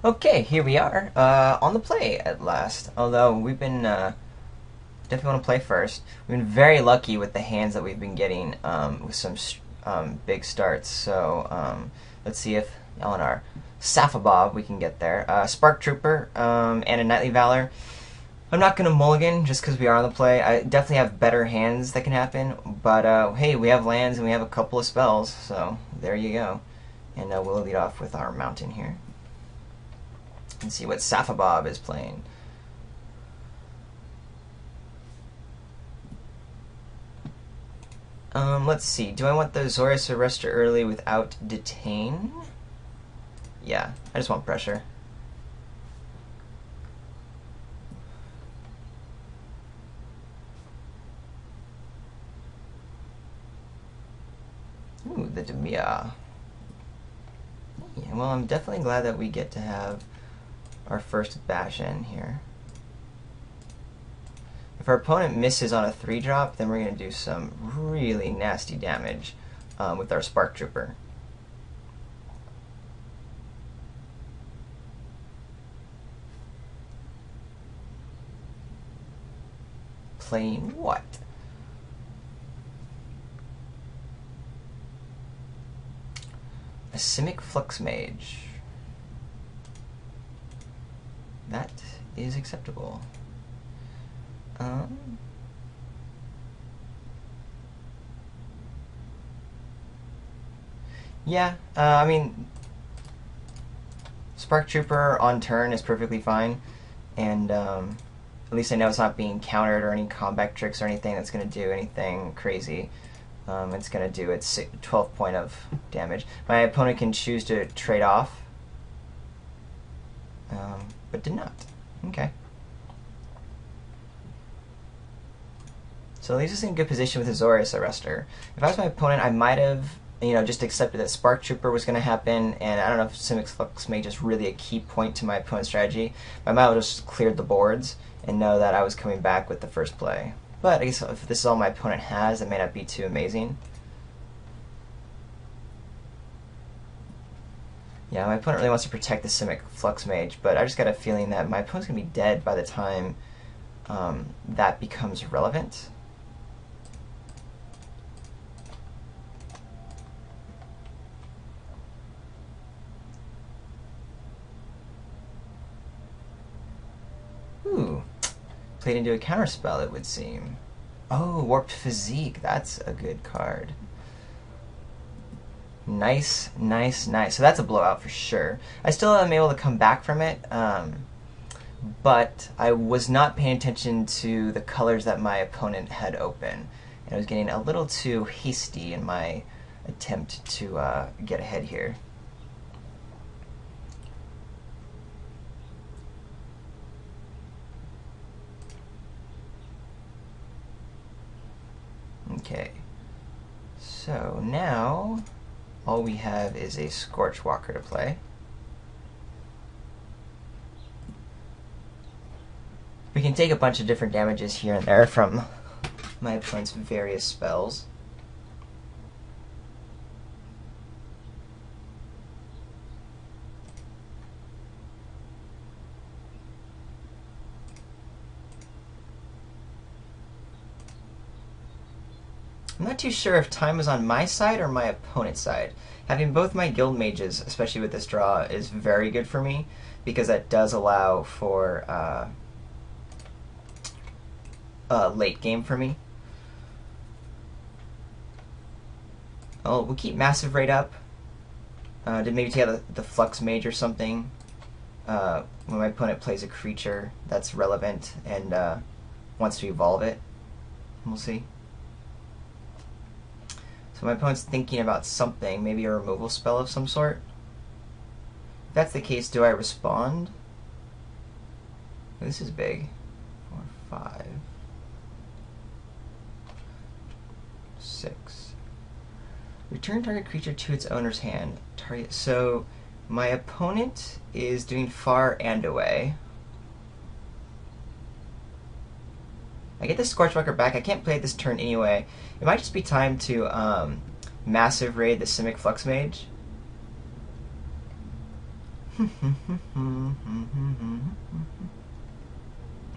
Okay, here we are on the play at last. Although we've been definitely want to play first. We've been very lucky with the hands that we've been getting with some big starts. So let's see if on our Safabob we can get there. Spark Trooper and a Knightly Valor. I'm not going to mulligan just because we are on the play. I definitely have better hands that can happen. But hey, we have lands and we have a couple of spells. So there you go. And we'll lead off with our mountain here. And see what Safabob is playing. Let's see. Do I want the Azorius Arrestor early without Detain? Yeah, I just want pressure. Ooh, the DGR. Yeah, well, I'm definitely glad that we get to have our first bash in here. If our opponent misses on a 3-drop, then we're going to do some really nasty damage with our Spark Trooper. Playing what? A Simic Flux Mage. That is acceptable. Yeah, I mean, Spark Trooper on turn is perfectly fine, and at least I know it's not being countered or any combat tricks or anything that's going to do anything crazy. It's going to do its 12 point of damage. My opponent can choose to trade off, but did not. Okay. So it leaves us in a good position with Azorius Arrestor. If I was my opponent, I might have, just accepted that Spark Trooper was going to happen, and I don't know if Simic Flux Mage is really a key point to my opponent's strategy. But I might have just cleared the boards and know that I was coming back with the first play. But I guess if this is all my opponent has, it may not be too amazing. Yeah, my opponent really wants to protect the Simic Flux Mage, but I just got a feeling that my opponent's going to be dead by the time that becomes relevant. Ooh, played into a counterspell, it would seem. Oh, Warped Physique, that's a good card. Nice, nice, nice. So that's a blowout for sure. I still am able to come back from it, but I was not paying attention to the colors that my opponent had open. And I was getting a little too hasty in my attempt to get ahead here. Okay, so now all we have is a Scorchwalker to play. We can take a bunch of different damages here and there from my opponent's various spells. I'm not too sure if time is on my side or my opponent's side. Having both my guild mages, especially with this draw, is very good for me because that does allow for late game for me. We'll keep Massive Raid up. Maybe take out the Flux Mage or something when my opponent plays a creature that's relevant and wants to evolve it. We'll see. So my opponent's thinking about something, maybe a removal spell of some sort. If that's the case, do I respond? This is big. 4, 5, 6. Return target creature to its owner's hand. Target. So my opponent is doing far and away. I get the Scorchwalker back. I can't play it this turn anyway. It might just be time to Massive Raid the Simic Flux Mage.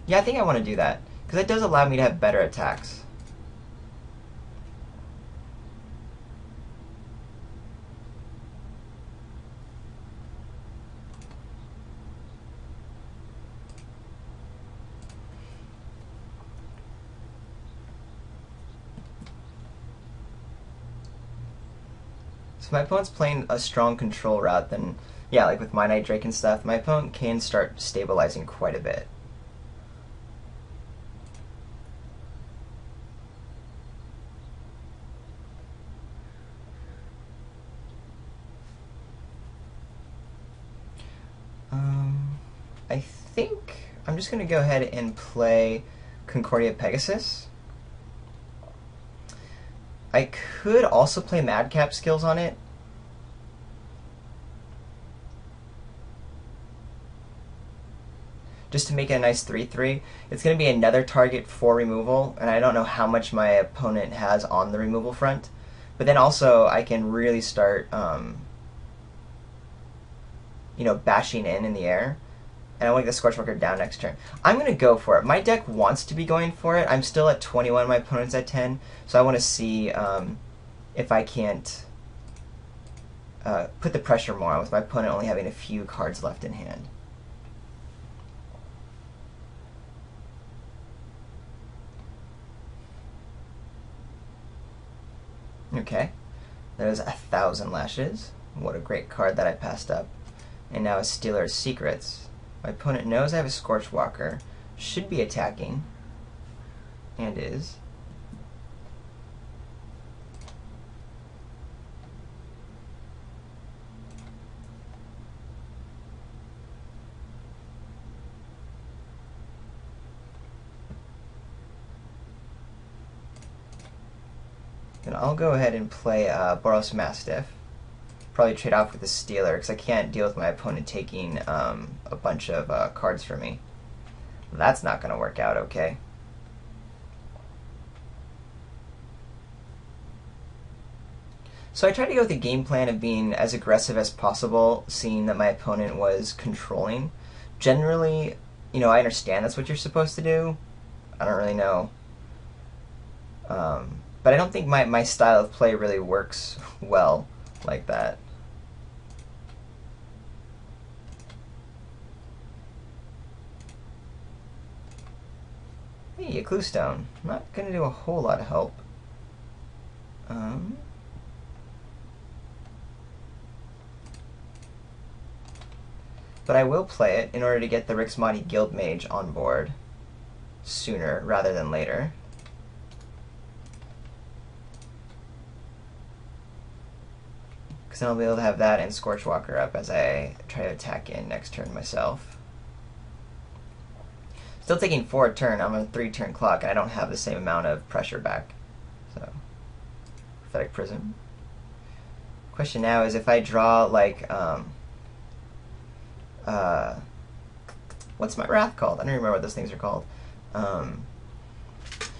Yeah, I think I want to do that, because it does allow me to have better attacks. So my opponent's playing a strong control route, then yeah, like with my Knight Drake and stuff, my opponent can start stabilizing quite a bit. I think I'm just going to go ahead and play Concordia Pegasus. I could also play Madcap skills on it. Just to make it a nice 3-3. It's going to be another target for removal, and I don't know how much my opponent has on the removal front. But then also I can really start, bashing in the air. And I want to get the Scorchwalker down next turn. I'm going to go for it. My deck wants to be going for it. I'm still at 21, my opponent's at 10. So I want to see if I can't put the pressure more on with my opponent only having a few cards left in hand. Okay, there's 1,000 Lashes. What a great card that I passed up. And now a Stealer's Secrets. My opponent knows I have a Scorchwalker, should be attacking, and is. And I'll go ahead and play Boros Mastiff. Probably trade off with the Stealer, because I can't deal with my opponent taking a bunch of cards from me. That's not going to work out okay. So I tried to go with the game plan of being as aggressive as possible, seeing that my opponent was controlling. Generally, I understand that's what you're supposed to do. I don't really know. But I don't think my style of play really works well like that. Hey, a Clue Stone. Not going to do a whole lot of help. But I will play it in order to get the Rixmati Guildmage on board sooner rather than later. Because then I'll be able to have that and Scorchwalker up as I try to attack in next turn myself. Still taking 4 a turn. I'm on a 3-turn clock, and I don't have the same amount of pressure back. So, Prophetic Prism. Question now is if I draw, like, what's my wrath called? I don't remember what those things are called.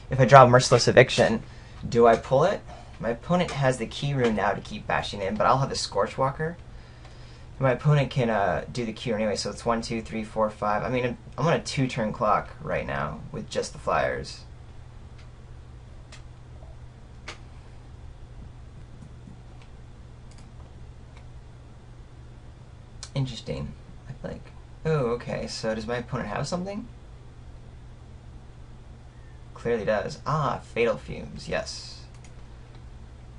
If I draw Merciless Eviction, do I pull it? My opponent has the key rune now to keep bashing in, but I'll have the Scorchwalker. My opponent can do the Q anyway, so it's 1, 2, 3, 4, 5. I mean, I'm on a 2-turn clock right now with just the flyers. Interesting. I feel like... Oh, okay, so does my opponent have something? Clearly does. Ah, Fatal Fumes, yes.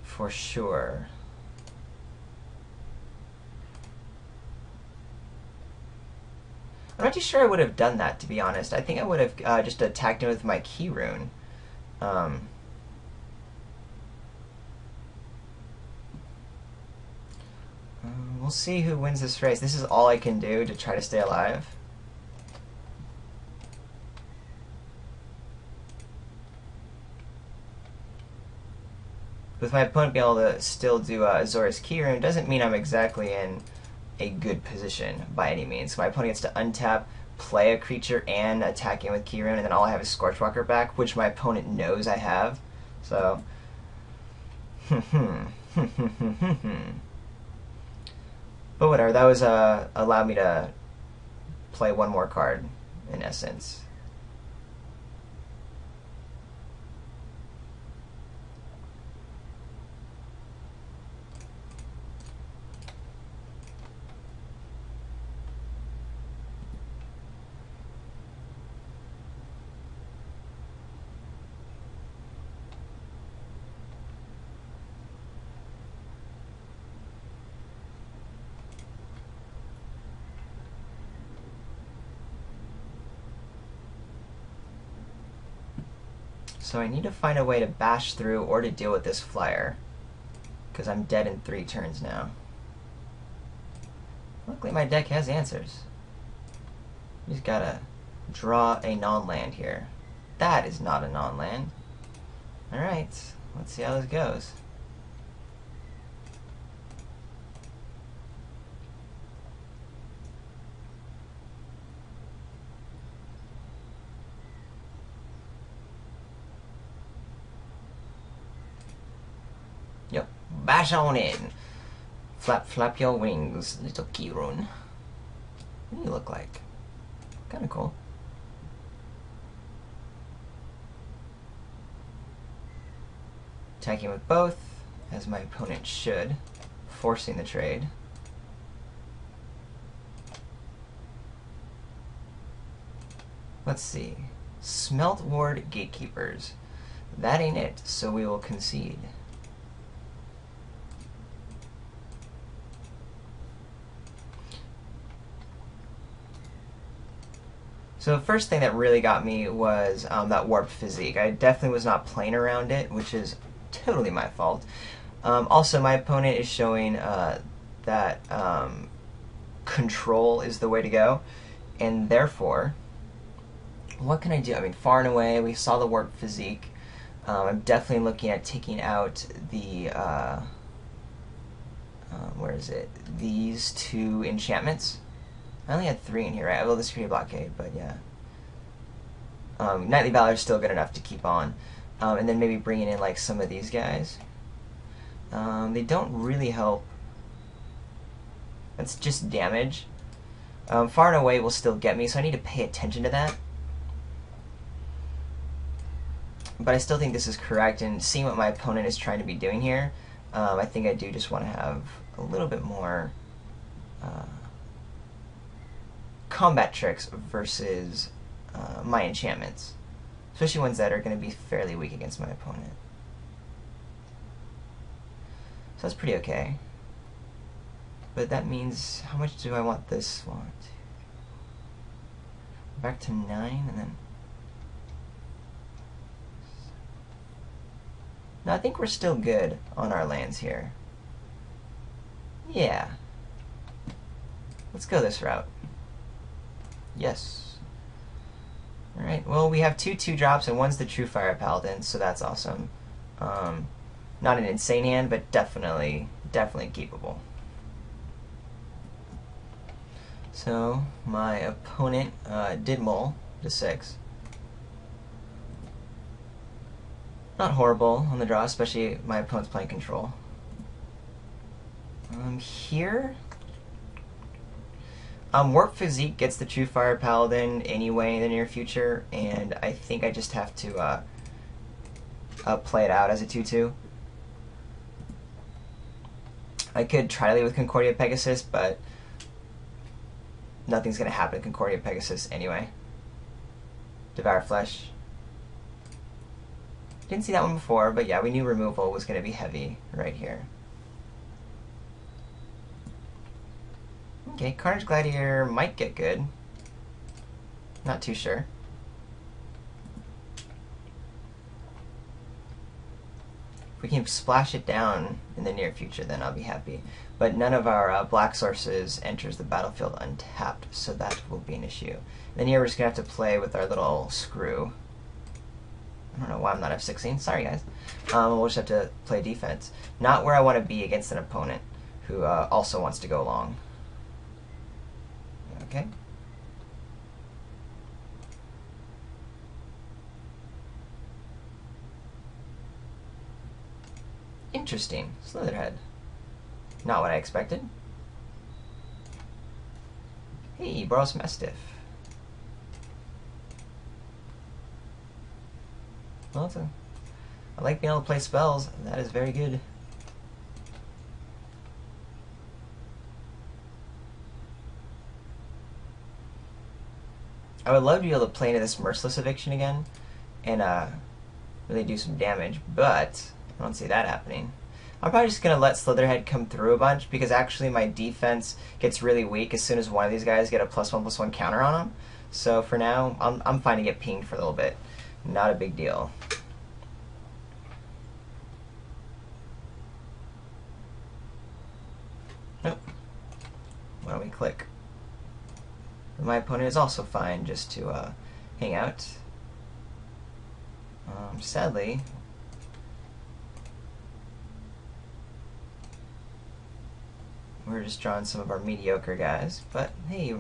For sure. I'm not too sure I would have done that, to be honest. I think I would have just attacked him with my key rune. We'll see who wins this race. This is all I can do to try to stay alive. With my opponent being able to still do Azorius key rune doesn't mean I'm exactly in a good position by any means. So my opponent gets to untap, play a creature, and attack in with key rune, and then all I have is Scorchwalker back, which my opponent knows I have. So, But whatever, that was allowed me to play one more card, in essence. So I need to find a way to bash through or to deal with this flyer, because I'm dead in 3 turns now. Luckily my deck has answers. You just gotta draw a non-land here. That is not a non-land. Alright, let's see how this goes. Yep, bash on in. Flap, flap your wings, little Kirun. What do you look like? Kinda cool. Attacking with both, as my opponent should, forcing the trade. Let's see. Smelt Ward Gatekeepers. That ain't it, so we will concede. So the first thing that really got me was that warped physique. I definitely was not playing around it, which is totally my fault. Also, my opponent is showing that control is the way to go, and therefore, what can I do? I mean, far and away, we saw the warped physique. I'm definitely looking at taking out the, where is it? These 2 enchantments. I only had 3 in here, right? Well, this could be a blockade, but yeah. Knightly Valor is still good enough to keep on. And then maybe bringing in like some of these guys. They don't really help. That's just damage. Far and away will still get me, so I need to pay attention to that. But I still think this is correct, and seeing what my opponent is trying to be doing here, I think I do just want to have a little bit more combat tricks versus my enchantments, especially ones that are going to be fairly weak against my opponent. So that's pretty okay. But that means, how much do I want this one? Back to 9, and then... No, I think we're still good on our lands here. Yeah. Let's go this route. Yes. Alright, well, we have 2 2-drops, and one's the True Fire Paladin, so that's awesome. Not an insane hand, but definitely keepable. So, my opponent did mull to 6. Not horrible on the draw, especially my opponent's playing control. Here... Warp Physique gets the True Fire Paladin anyway in the near future, and I think I just have to play it out as a 2-2. I could try to lead with Concordia Pegasus, but nothing's going to happen to Concordia Pegasus anyway. Devour Flesh. Didn't see that one before, but yeah, we knew removal was going to be heavy right here. Okay, Carnage Gladiator might get good. Not too sure. If we can splash it down in the near future, then I'll be happy. But none of our black sources enters the battlefield untapped, so that will be an issue. Then here we're just going to have to play with our little screw. I don't know why I'm not F16. Sorry, guys. We'll just have to play defense. Not where I want to be against an opponent who also wants to go long. Okay. Interesting. Slitherhead. Not what I expected. Hey, Boros Mastiff. Well, I like being able to play spells. That is very good. I would love to be able to play into this Merciless Eviction again and really do some damage, but I don't see that happening. I'm probably just going to let Slitherhead come through a bunch because actually my defense gets really weak as soon as one of these guys get a +1/+1 counter on them. So for now, I'm fine to get pinged for a little bit. Not a big deal. Nope. Why don't we click? My opponent is also fine just to hang out. Sadly, we're just drawing some of our mediocre guys, but hey,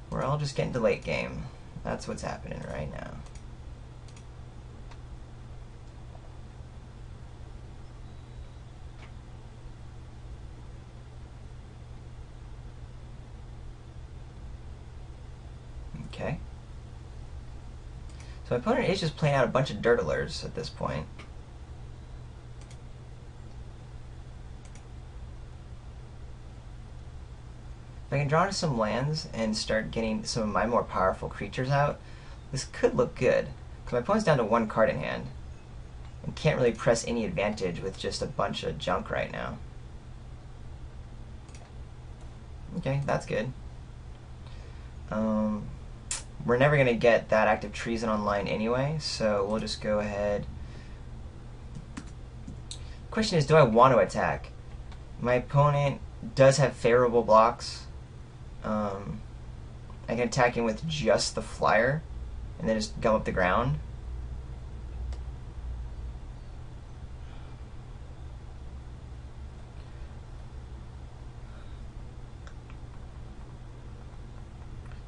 we're all just getting to late game. That's what's happening right now. Okay. So my opponent is just playing out a bunch of dirtlers at this point. If I can draw into some lands and start getting some of my more powerful creatures out, this could look good. Because my opponent's down to 1 card in hand. And can't really press any advantage with just a bunch of junk right now. Okay, that's good. We're never going to get that active treason online anyway, so we'll just go ahead. Question is, do I want to attack? My opponent does have favorable blocks. I can attack him with just the flyer and then just gum up the ground.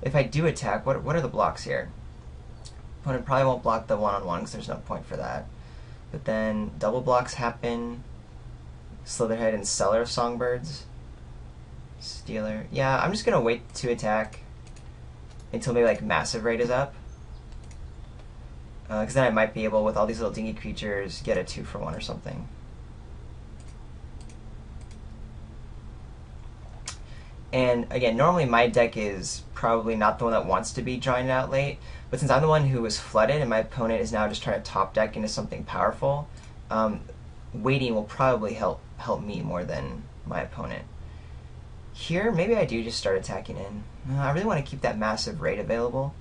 If I do attack, what are the blocks here? Opponent probably won't block the one-on-one because there's no point for that. But then double blocks happen. Slitherhead and Seller of Songbirds. Stealer. Yeah, I'm just going to wait to attack until maybe like Massive Raid is up. Because then I might be able, with all these little dingy creatures, get a 2-for-1 or something. And again, normally my deck is probably not the one that wants to be drawing it out late, but since I'm the one who was flooded and my opponent is now just trying to top deck into something powerful, waiting will probably help me more than my opponent. Here, maybe I do just start attacking in. I really want to keep that Massive Raid available.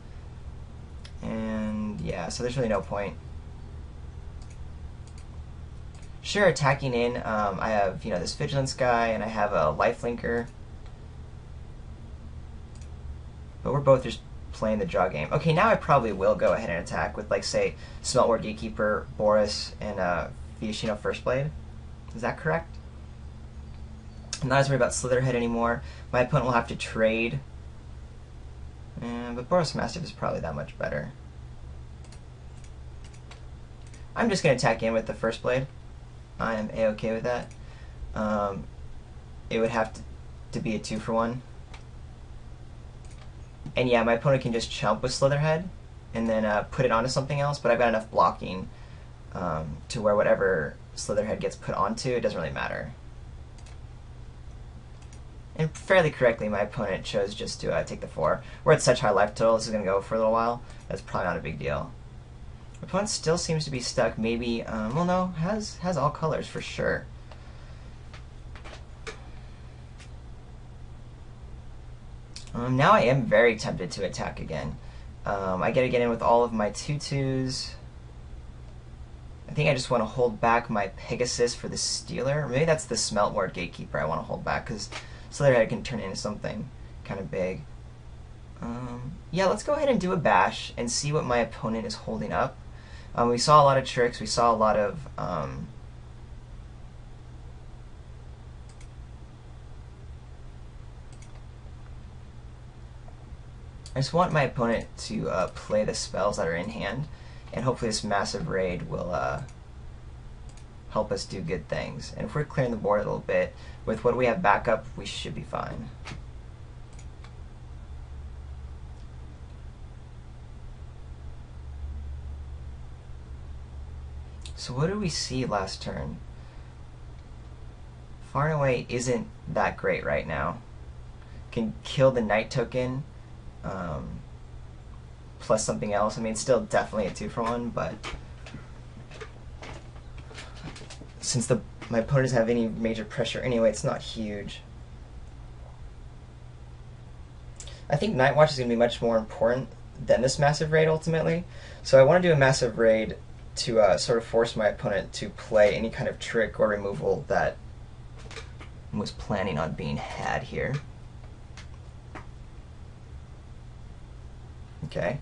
And yeah, so there's really no point. Sure, attacking in, I have this Vigilance guy and I have a Lifelinker. But we're both just playing the draw game. Okay, now I probably will go ahead and attack with, like, say, Smeltwort Gatekeeper, Boris, and Fiashino First Blade. Is that correct? I'm not as worried about Slitherhead anymore. My opponent will have to trade. But Boros Mastiff is probably that much better. I'm just going to attack in with the First Blade. I am A-okay with that. It would have to be a 2-for-1. And yeah, my opponent can just chump with Slitherhead and then put it onto something else, but I've got enough blocking to where whatever Slitherhead gets put onto, it doesn't really matter. And fairly correctly, my opponent chose just to take the 4. We're at such high life total, this is going to go for a little while. That's probably not a big deal. My opponent still seems to be stuck, maybe, well no, has all colors for sure. Now I am very tempted to attack again. I get to get in with all of my 2/2s. I think I just want to hold back my Pegasus for the Stealer. Maybe that's the Smeltwort Gatekeeper I want to hold back, because Slitherhead can turn into something kind of big. Yeah, let's go ahead and do a bash and see what my opponent is holding up. We saw a lot of tricks. We saw a lot of... I just want my opponent to play the spells that are in hand, and hopefully this Massive Raid will help us do good things. And if we're clearing the board a little bit, with what we have backup, we should be fine. So what did we see last turn? Far and away isn't that great right now. Can kill the knight token, plus something else. I mean, it's still definitely a 2-for-1, but since my opponent doesn't have any major pressure anyway, it's not huge. I think Night Watch is going to be much more important than this massive raid ultimately. So I want to do a massive raid to sort of force my opponent to play any kind of trick or removal that was planning on being had here. Okay.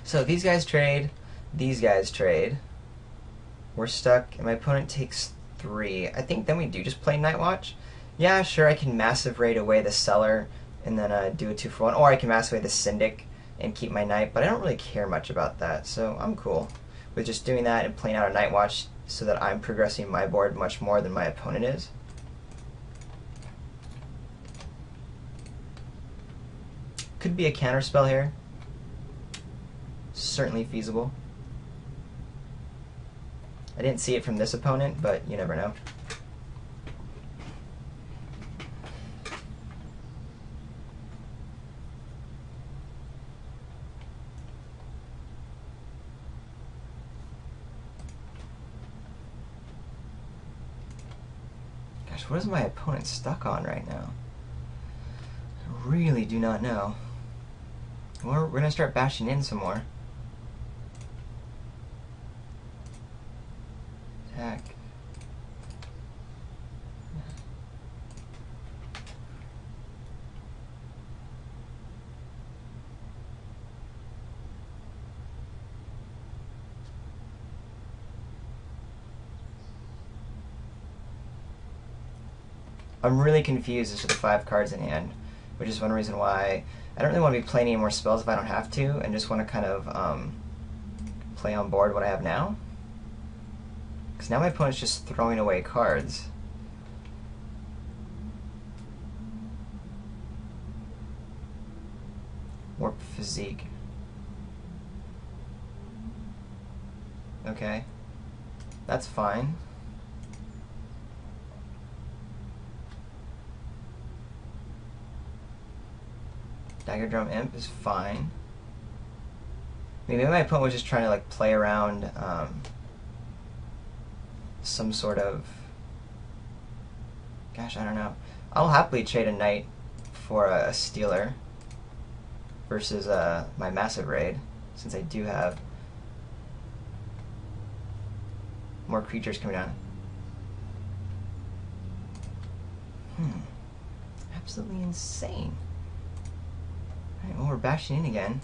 So these guys trade, these guys trade. We're stuck, and my opponent takes 3. I think then we do just play Night Watch. Yeah, sure, I can massive raid away the Cellar and then do a 2-for-1, or I can massive away the Syndic and keep my Knight, but I don't really care much about that, so I'm cool with just doing that and playing out a Night Watch so that I'm progressing my board much more than my opponent is. Could be a counterspell here. Certainly feasible. I didn't see it from this opponent, but you never know. Gosh, what is my opponent stuck on right now? I really do not know. We're going to start bashing in some more. Attack. I'm really confused as to the 5 cards in hand, which is one reason why I don't really want to be playing any more spells if I don't have to, and just want to kind of play on board what I have now. Because now my opponent's just throwing away cards. Warp Physique. Okay. That's fine. Dagger Drum Imp is fine. Maybe my opponent was just trying to like play around some sort of... Gosh, I don't know. I'll happily trade a knight for a stealer versus my massive raid, since I do have more creatures coming down. Absolutely insane. Alright, well, we're bashing in again.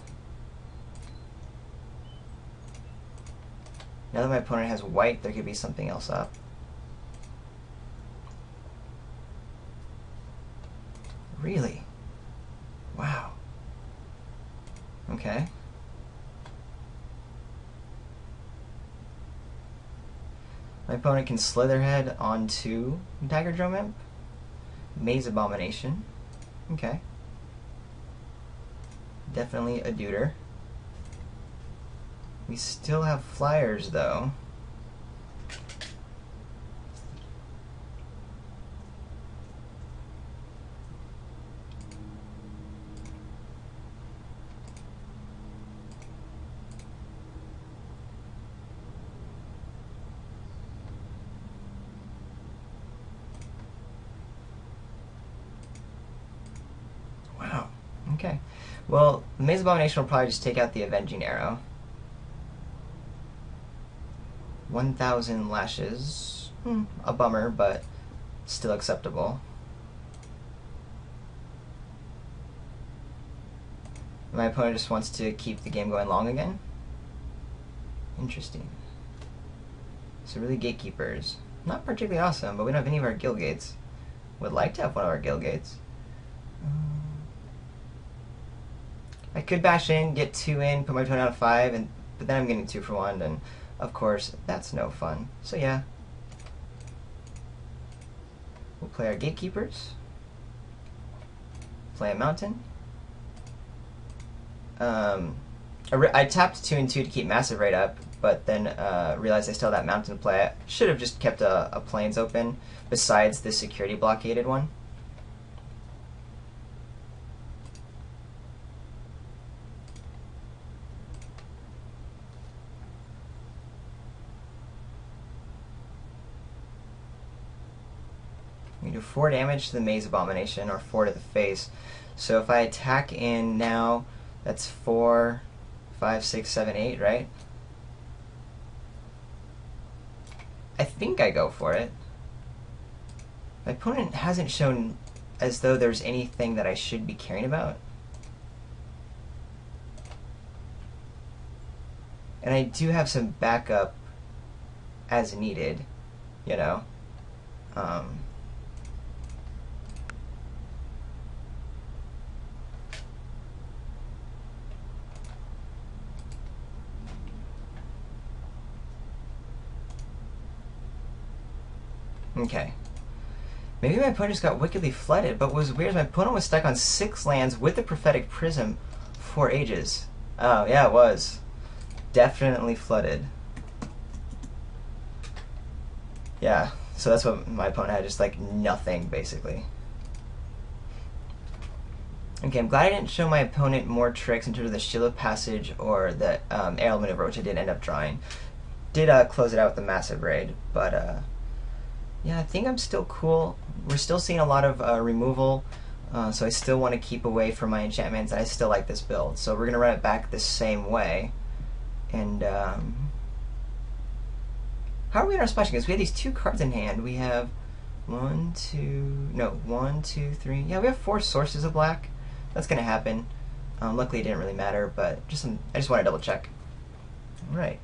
Now that my opponent has white, there could be something else up. Really? Wow. Okay. My opponent can Slitherhead onto Dagger Drum Imp. Maze Abomination. Okay. Definitely a duder. We still have flyers, though. Wow. Okay. Well, the Maze Abomination will probably just take out the Avenging Arrow. 1,000 lashes. A bummer, but still acceptable. My opponent just wants to keep the game going long again. Interesting. So really Gatekeepers. Not particularly awesome, but we don't have any of our guild gates. Would like to have one of our guild gates. I could bash in, get 2 in, put my opponent down to 5, but then I'm getting 2 for 1, and of course, that's no fun. So yeah. We'll play our gatekeepers. Play a mountain. I tapped 2 and 2 to keep massive right up, but then realized I still had that mountain to play. I should have just kept a plains open besides the security blockaded one. We do 4 damage to the Maze Abomination, or 4 to the face. So if I attack in now, that's 4, 5, 6, 7, 8, right? I think I go for it. My opponent hasn't shown as though there's anything that I should be caring about. And I do have some backup as needed, you know. Okay. Maybe my opponent just got wickedly flooded, but what was weird is my opponent was stuck on 6 lands with the Prophetic Prism for ages. Oh, yeah, it was. Definitely flooded. Yeah, so that's what my opponent had, just like nothing, basically. Okay, I'm glad I didn't show my opponent more tricks in terms of the Shield of Passage or the Aerial Maneuver, which I did end up drawing. Did close it out with the Massive Raid, but yeah, I think I'm still cool. We're still seeing a lot of removal, so I still want to keep away from my enchantments, and I still like this build. So we're going to run it back the same way. And how are we in our splashing? Because we have these 2 cards in hand. We have 1, 2, 3. Yeah, we have 4 sources of black. That's going to happen. Luckily, it didn't really matter, but I just want to double check. All right.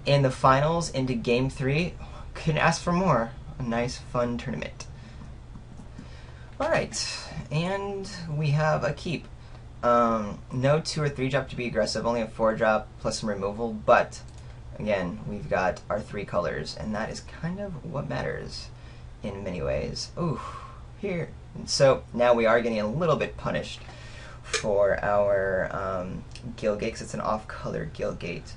In the finals, into Game 3, couldn't ask for more. A nice, fun tournament. Alright, and we have a keep. No 2 or 3 drop to be aggressive, only a 4 drop plus some removal, but again, we've got our 3 colors, and that is kind of what matters in many ways. Ooh, here. So now we are getting a little bit punished for our Guildgate, because it's an off-color Guildgate.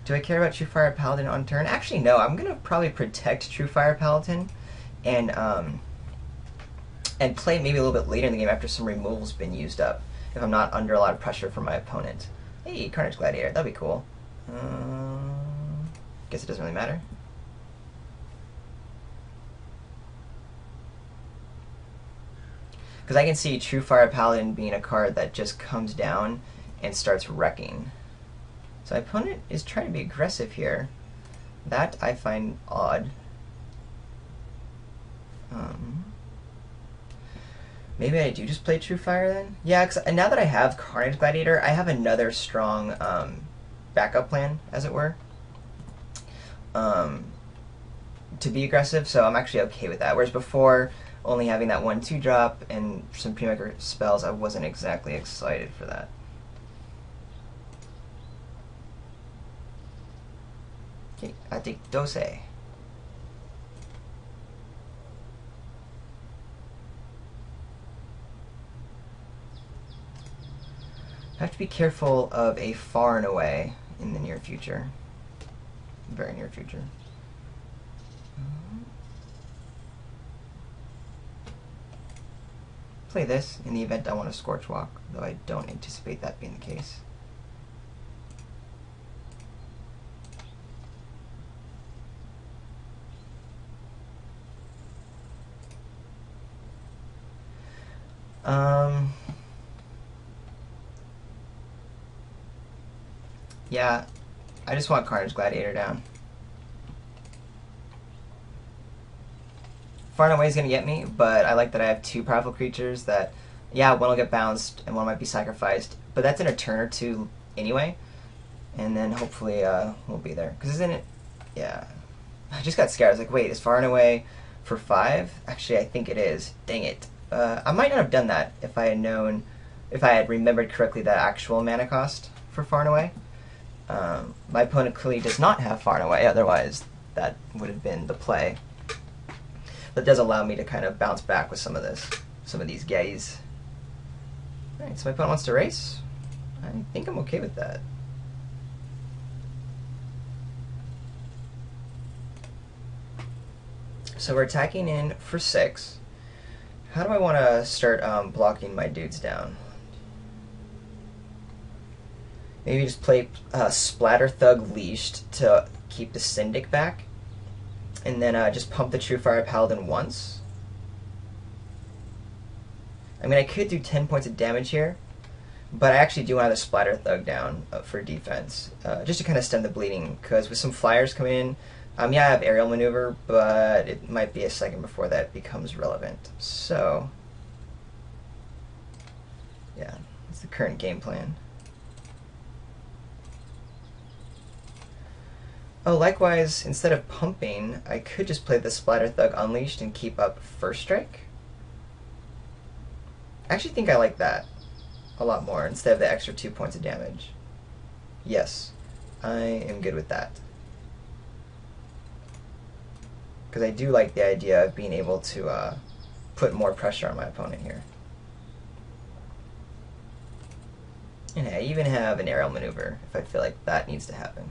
Do I care about Truefire Paladin on turn? Actually, no. I'm gonna probably protect Truefire Paladin and play maybe a little bit later in the game after some removal's been used up, if I'm not under a lot of pressure from my opponent. Hey, Carnage Gladiator, that'd be cool. Guess it doesn't really matter. Because I can see Truefire Paladin being a card that just comes down and starts wrecking. So my opponent is trying to be aggressive here. That I find odd. Maybe I do just play Truefire then? Yeah, because now that I have Carnage Gladiator, I have another strong backup plan, as it were, to be aggressive, so I'm actually okay with that. Whereas before, only having that 1/2 drop and some Premaker spells, I wasn't exactly excited for that. Okay, I take 12. I have to be careful of a far and away in the near future. Very near future. Play this in the event I want to Scorch Walk, though I don't anticipate that being the case. Yeah, I just want Carnage Gladiator down. Far and away is going to get me, but I like that I have 2 powerful creatures that, yeah, one will get bounced and one might be sacrificed, but that's in a turn or 2 anyway, and then hopefully we'll be there. Because isn't it, yeah, I just got scared. I was like, wait, is Far and Away for 5? Actually, I think it is. Dang it. I might not have done that if I had known if I had remembered correctly the actual mana cost for Far and Away. My opponent clearly does not have Far and Away, otherwise that would have been the play. But it does allow me to kind of bounce back with some of these guys. Alright, so my opponent wants to race. I think I'm okay with that. So we're attacking in for 6. How do I want to start blocking my dudes down? Maybe just play Splatter Thug Leashed to keep the Syndic back. And then just pump the True Fire Paladin once. I mean, I could do 10 points of damage here, but I actually do want to Splatter Thug down for defense, just to kind of stem the bleeding, because with some flyers coming in, yeah, I have aerial maneuver, but it might be a second before that becomes relevant. So, yeah, that's the current game plan. Oh, likewise, instead of pumping, I could just play the Splatter Thug Unleashed and keep up First Strike. I actually think I like that a lot more, instead of the extra 2 points of damage. Yes, I am good with that. Because I do like the idea of being able to put more pressure on my opponent here. And I even have an aerial maneuver if I feel like that needs to happen.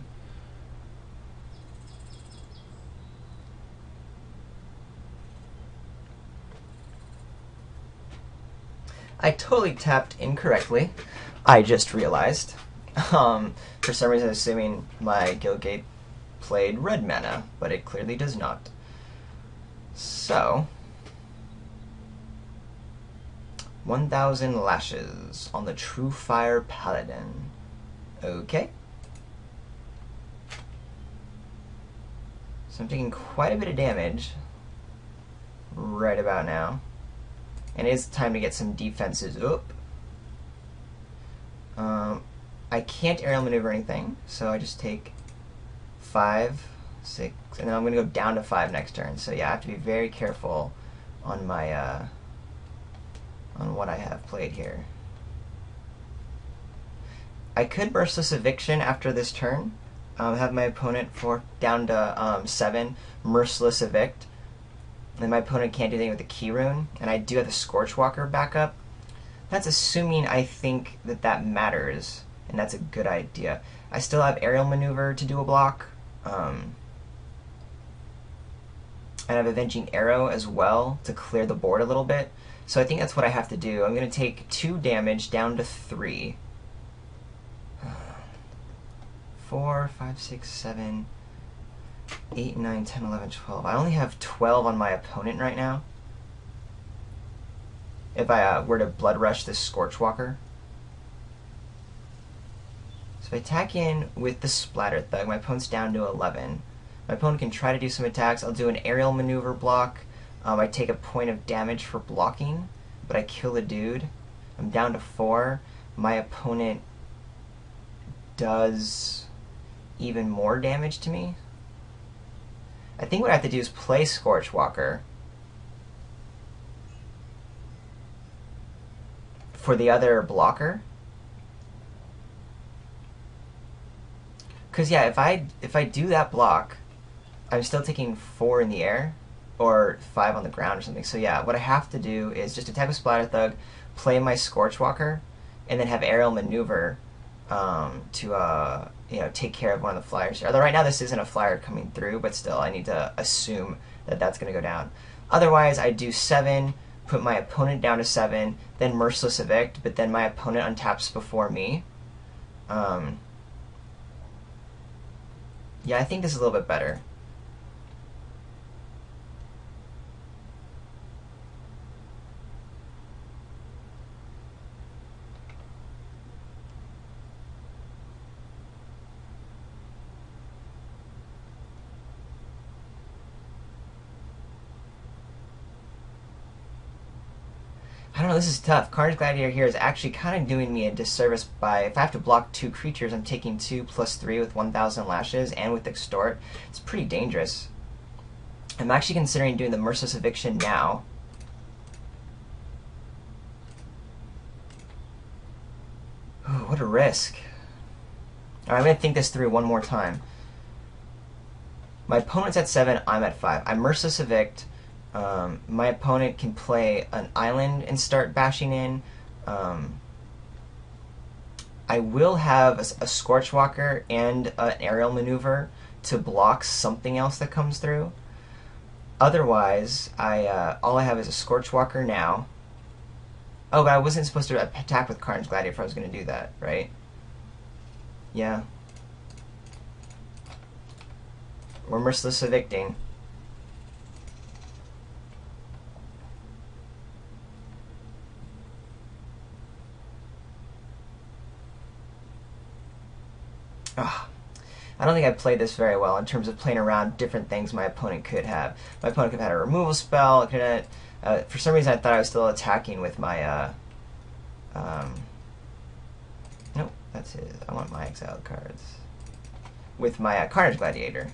I totally tapped incorrectly. I just realized. For some reason, assuming my Guildgate played red mana, but it clearly does not. So, 1,000 lashes on the True Fire Paladin. Okay. So I'm taking quite a bit of damage right about now. And it is time to get some defenses up. I can't aerial maneuver anything, so I just take 5, 6, and then I'm going to go down to 5 next turn. So yeah, I have to be very careful on my on what I have played here. I could Merciless Eviction after this turn, have my opponent down to 7, Merciless Evict, and my opponent can't do anything with the Key Rune, and I do have the Scorchwalker backup. That's assuming I think that matters, and that's a good idea. I still have Aerial Maneuver to do a block, and I have Avenging Arrow as well to clear the board a little bit. So I think that's what I have to do. I'm going to take 2 damage down to 3. 4, 5, 6, 7, 8, 9, 10, 11, 12. I only have 12 on my opponent right now. If I were to Blood Rush this Scorchwalker. So I attack in with the Splatter Thug. My opponent's down to 11. My opponent can try to do some attacks. I'll do an aerial maneuver block. I take a point of damage for blocking, but I kill the dude. I'm down to 4. My opponent does even more damage to me. I think what I have to do is play Scorchwalker for the other blocker. Because yeah, if I do that block, I'm still taking 4 in the air, or 5 on the ground or something. So yeah, what I have to do is just attack with Splatter Thug, play my Scorchwalker, and then have Aerial Maneuver to take care of one of the flyers here. Although right now this isn't a flyer coming through, but still I need to assume that that's going to go down. Otherwise, I do 7, put my opponent down to 7, then Merciless Evict, but then my opponent untaps before me. Yeah, I think this is a little bit better. I don't know, this is tough. Carnage Gladiator here is actually kind of doing me a disservice by, if I have to block 2 creatures, I'm taking 2 plus 3 with 1,000 lashes and with Extort. It's pretty dangerous. I'm actually considering doing the Merciless Eviction now. to risk? Alright, I'm going to think this through one more time. My opponent's at 7, I'm at 5. I Merciless Evict. My opponent can play an island and start bashing in. I will have a Scorch Walker and an aerial maneuver to block something else that comes through. Otherwise, all I have is a Scorch Walker now. Oh, but I wasn't supposed to attack with Carnage Gladiator if I was going to do that, right? Yeah. We're Merciless Evicting. Ugh. I don't think I played this very well in terms of playing around different things my opponent could have. My opponent could have had a removal spell. It could have, for some reason, I thought I was still attacking with my... nope, that's his. I want my exiled cards. With my Carnage Gladiator.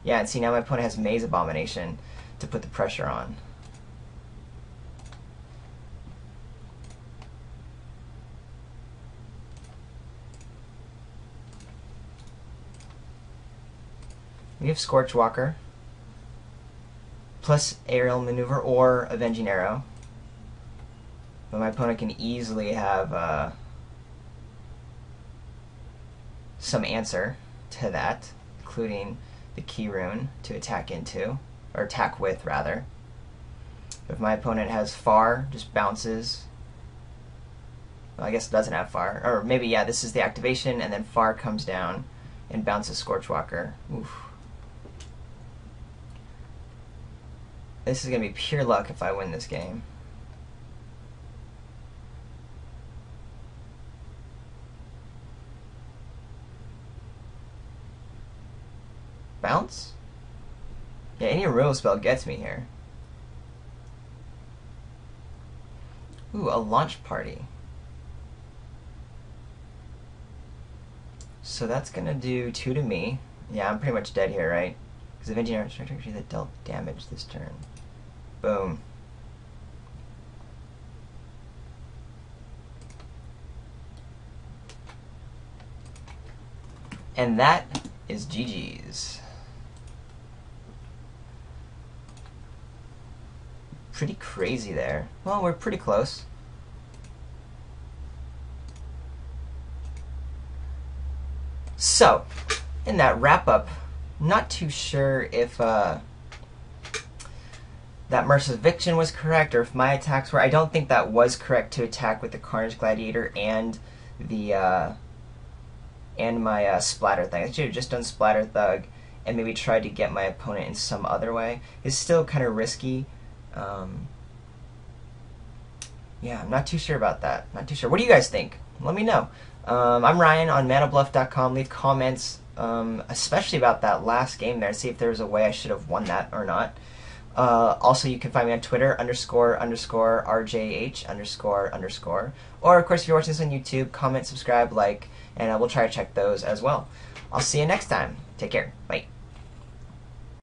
Yeah, and see, now my opponent has Maze Abomination to put the pressure on. We have Scorch Walker, plus Aerial Maneuver or Avenging Arrow. But my opponent can easily have some answer to that, including the Key Rune to attack into, or attack with, rather. If my opponent has Far, just bounces. Well, I guess it doesn't have Far. Or maybe, yeah, this is the activation, and then Far comes down and bounces Scorch Walker. Oof. This is going to be pure luck if I win this game. Bounce? Yeah, any removal spell gets me here. Ooh, a launch party. So that's going to do 2 to me. Yeah, I'm pretty much dead here, right? Because Avenging Arrow Structure that dealt damage this turn. Boom. And that is GG's. Pretty crazy there. Well, we're pretty close. So, in that wrap-up, not too sure if that Merciless Eviction was correct, or if my attacks were. I don't think that was correct to attack with the Carnage Gladiator and the and my Splatter Thug. I should have just done Splatter Thug and maybe tried to get my opponent in some other way. It's still kind of risky. Yeah, I'm not too sure about that. Not too sure. What do you guys think? Let me know. I'm Ryan on manabluff.com. Leave comments, especially about that last game there. See if there was a way I should have won that or not. Also, you can find me on Twitter, __RJH___. Or, of course, if you're watching this on YouTube, comment, subscribe, like, and we'll try to check those as well. I'll see you next time. Take care. Bye.